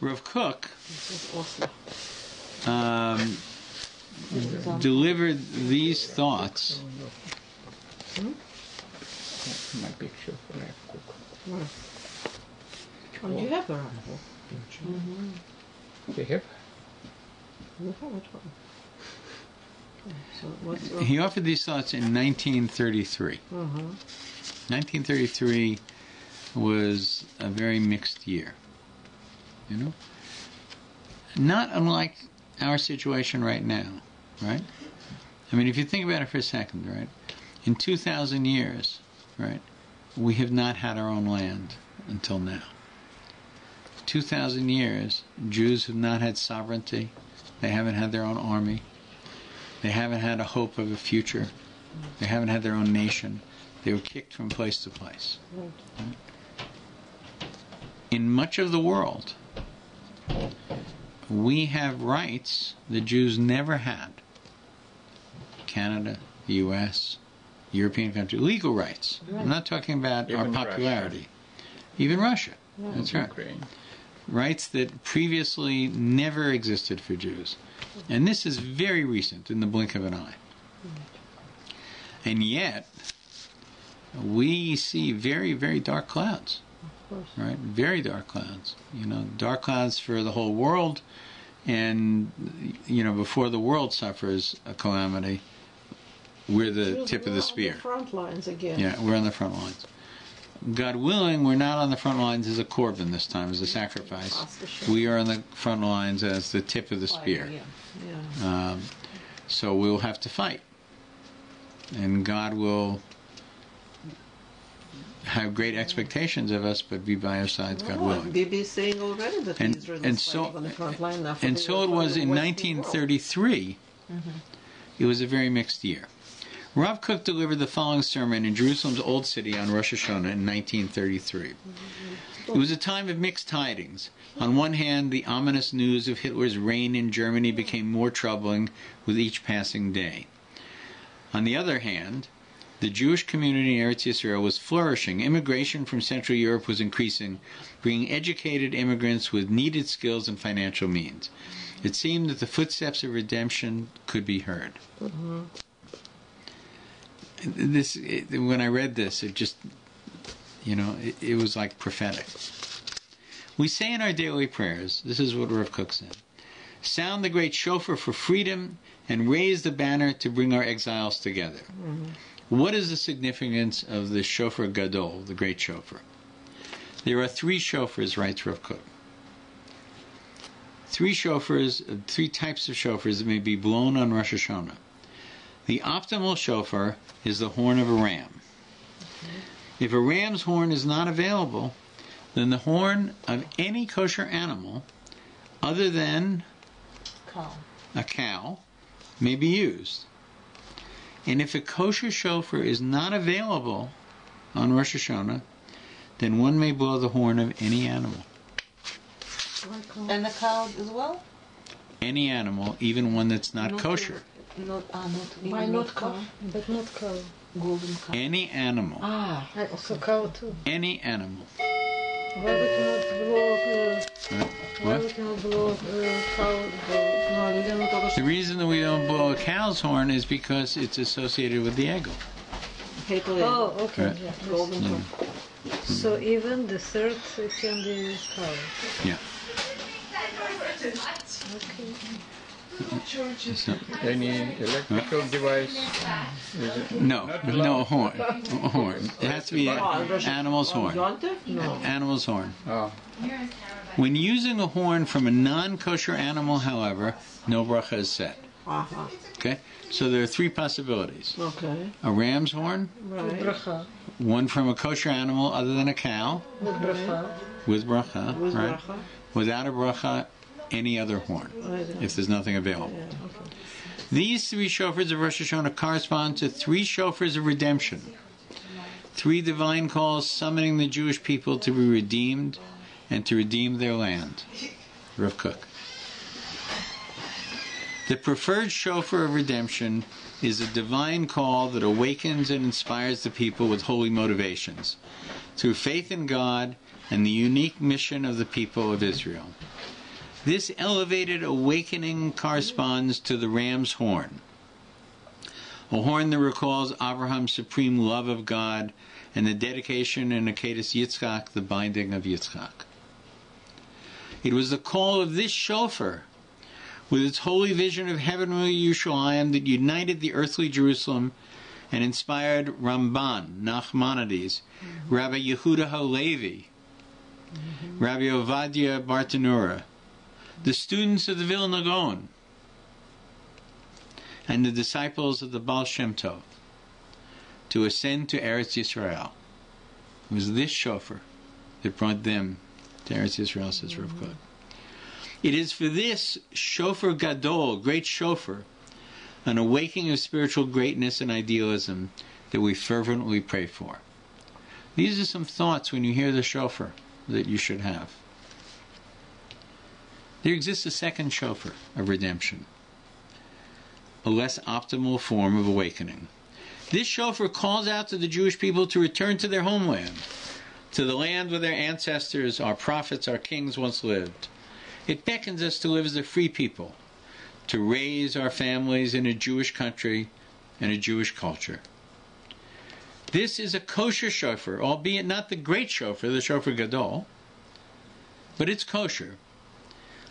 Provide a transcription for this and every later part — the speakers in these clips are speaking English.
Rav Kook delivered these thoughts. My picture for Rav Kook. Oh, you have a Rav Kook. They have? You have it. So what's He offered these thoughts in 1933. 1933 was a very mixed year. You know? Not unlike our situation right now, right? I mean, if you think about it for a second, right? In 2,000 years, right, we have not had our own land until now. 2,000 years, Jews have not had sovereignty. They haven't had their own army. They haven't had a hope of a future. They haven't had their own nation. They were kicked from place to place. Right? In much of the world, we have rights the Jews never had. Canada, the U.S., European countries, legal rights. Right. I'm not talking about even our popularity. Russia. Even Russia. Yeah. That's right. Ukraine. Rights that previously never existed for Jews. And this is very recent, in the blink of an eye. And yet, we see very, very dark clouds. Right? Very dark clouds. You know, dark clouds for the whole world. And, you know, before the world suffers a calamity, we're the tip of the spear. On the front lines again. Yeah, we're on the front lines. God willing, we're not on the front lines as a korban this time, as a sacrifice. We are on the front lines as the tip of the spear. So we'll have to fight. And God will have great expectations of us, but be by our sides, God willing. Bibi is saying already that Israel is fighting on the front line now. And so it was in 1933. It was a very mixed year. Rav Kook delivered the following sermon in Jerusalem's Old City on Rosh HaShana in 1933. It was a time of mixed tidings. On one hand, the ominous news of Hitler's reign in Germany became more troubling with each passing day. On the other hand, the Jewish community in Eretz Yisrael was flourishing. Immigration from Central Europe was increasing, bringing educated immigrants with needed skills and financial means. It seemed that the footsteps of redemption could be heard. When I read this, it just, you know, it was like prophetic. We say in our daily prayers, this is what Rav Kook said, sound the great chauffeur for freedom and raise the banner to bring our exiles together. What is the significance of the chauffeur gadol, the great chauffeur? There are three chauffeurs, writes Rav Kook. Three types of chauffeurs that may be blown on Rosh HaShana. The optimal chauffeur is the horn of a ram. If a ram's horn is not available, then the horn of any kosher animal other than a cow may be used. And if a kosher chauffeur is not available on Rosh HaShana, then one may blow the horn of any animal. And the cow as well? Any animal, even one that's not kosher. Why not cow? But not cow. Golden cow. Any animal. Also cow too. Any animal. Why we cannot blow cow? The reason that we don't blow a cow's horn is because it's associated with the egel. Oh, okay. Right. Yeah. Golden cow. So even the third can be cow. Yeah. Okay. Any electrical device? No horn. A horn. It has to be an animal's horn. Animal's horn. When using a horn from a non-kosher animal, however, no bracha is said. Okay? So there are three possibilities. Okay. A ram's horn. Right. One from a kosher animal other than a cow. With bracha. Right? Without a bracha, any other horn, if there's nothing available. These three chauffeurs of Rosh HaShana correspond to three chauffeurs of redemption. Three divine calls summoning the Jewish people to be redeemed and to redeem their land. Rav Kook. The preferred chauffeur of redemption is a divine call that awakens and inspires the people with holy motivations, through faith in God and the unique mission of the people of Israel. This elevated awakening corresponds to the ram's horn, a horn that recalls Abraham's supreme love of God and the dedication in Akedas Yitzchak, the binding of Yitzchak. It was the call of this shofar, with its holy vision of heavenly Yerushalayim, that united the earthly Jerusalem and inspired Ramban, Nachmanides, Rabbi Yehuda Halevi, Rabbi Ovadia Bartanura, the students of the Vilna Gaon, and the disciples of the Baal Shem Tov, to ascend to Eretz Yisrael. It was this shofar that brought them to Eretz Yisrael, says Rav Kook. It is for this shofar gadol, great shofar, an awakening of spiritual greatness and idealism, that we fervently pray for. These are some thoughts when you hear the shofar that you should have. There exists a second shofar of redemption, a less optimal form of awakening. This shofar calls out to the Jewish people to return to their homeland, to the land where their ancestors, our prophets, our kings once lived. It beckons us to live as a free people, to raise our families in a Jewish country and a Jewish culture. This is a kosher shofar, albeit not the great shofar, the shofar gadol, but it's kosher,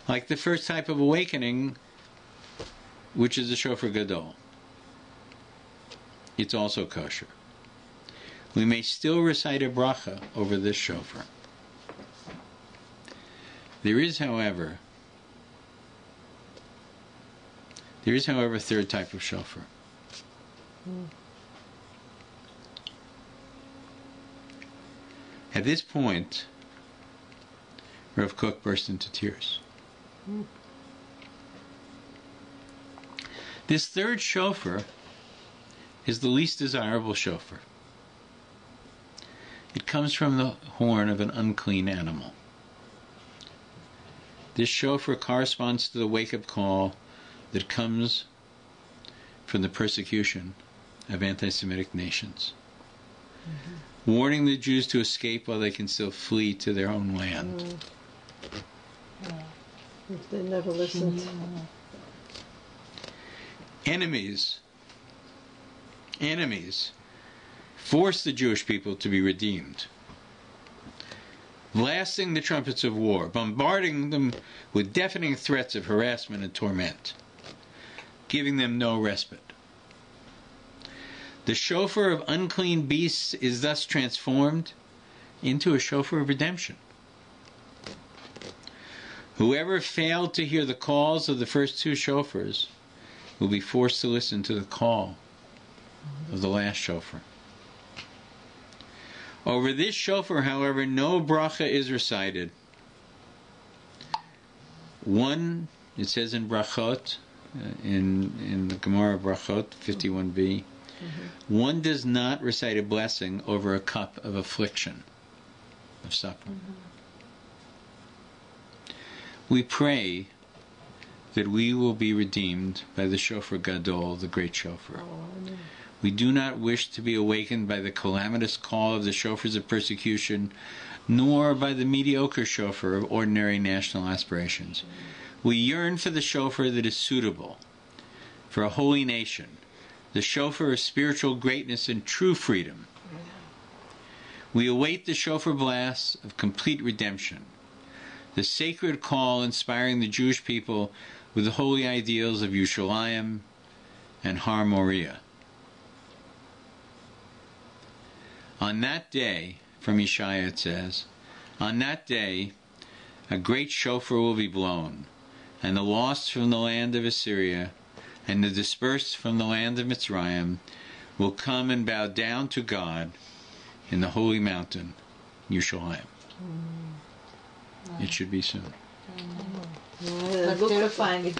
like the first type of awakening, which is the shofar gadol. It's also kosher. We may still recite a bracha over this shofar. There is, however, a third type of shofar. At this point, Rav Kook burst into tears. This third shofar is the least desirable shofar. It comes from the horn of an unclean animal. This shofar corresponds to the wake-up call that comes from the persecution of anti-Semitic nations, warning the Jews to escape while they can still flee to their own land. If they never listened. Enemies force the Jewish people to be redeemed, blasting the trumpets of war, bombarding them with deafening threats of harassment and torment, giving them no respite. The shofar of unclean beasts is thus transformed into a shofar of redemption. Whoever failed to hear the calls of the first two shofars will be forced to listen to the call of the last shofar. Over this shofar, however, no bracha is recited. One, it says in Brachot, in the Gemara Brachot 51b, one does not recite a blessing over a cup of affliction, of suffering. We pray that we will be redeemed by the shofar gadol, the great shofar. We do not wish to be awakened by the calamitous call of the shofars of persecution, nor by the mediocre shofar of ordinary national aspirations. We yearn for the shofar that is suitable for a holy nation, the shofar of spiritual greatness and true freedom. We await the shofar blasts of complete redemption, the sacred call inspiring the Jewish people with the holy ideals of Yerushalayim and Har Moriah. On that day, from Yeshaya it says, on that day a great shofar will be blown, and the lost from the land of Assyria and the dispersed from the land of Mitzrayim will come and bow down to God in the holy mountain, Yerushalayim. It should be soon. Look for finding.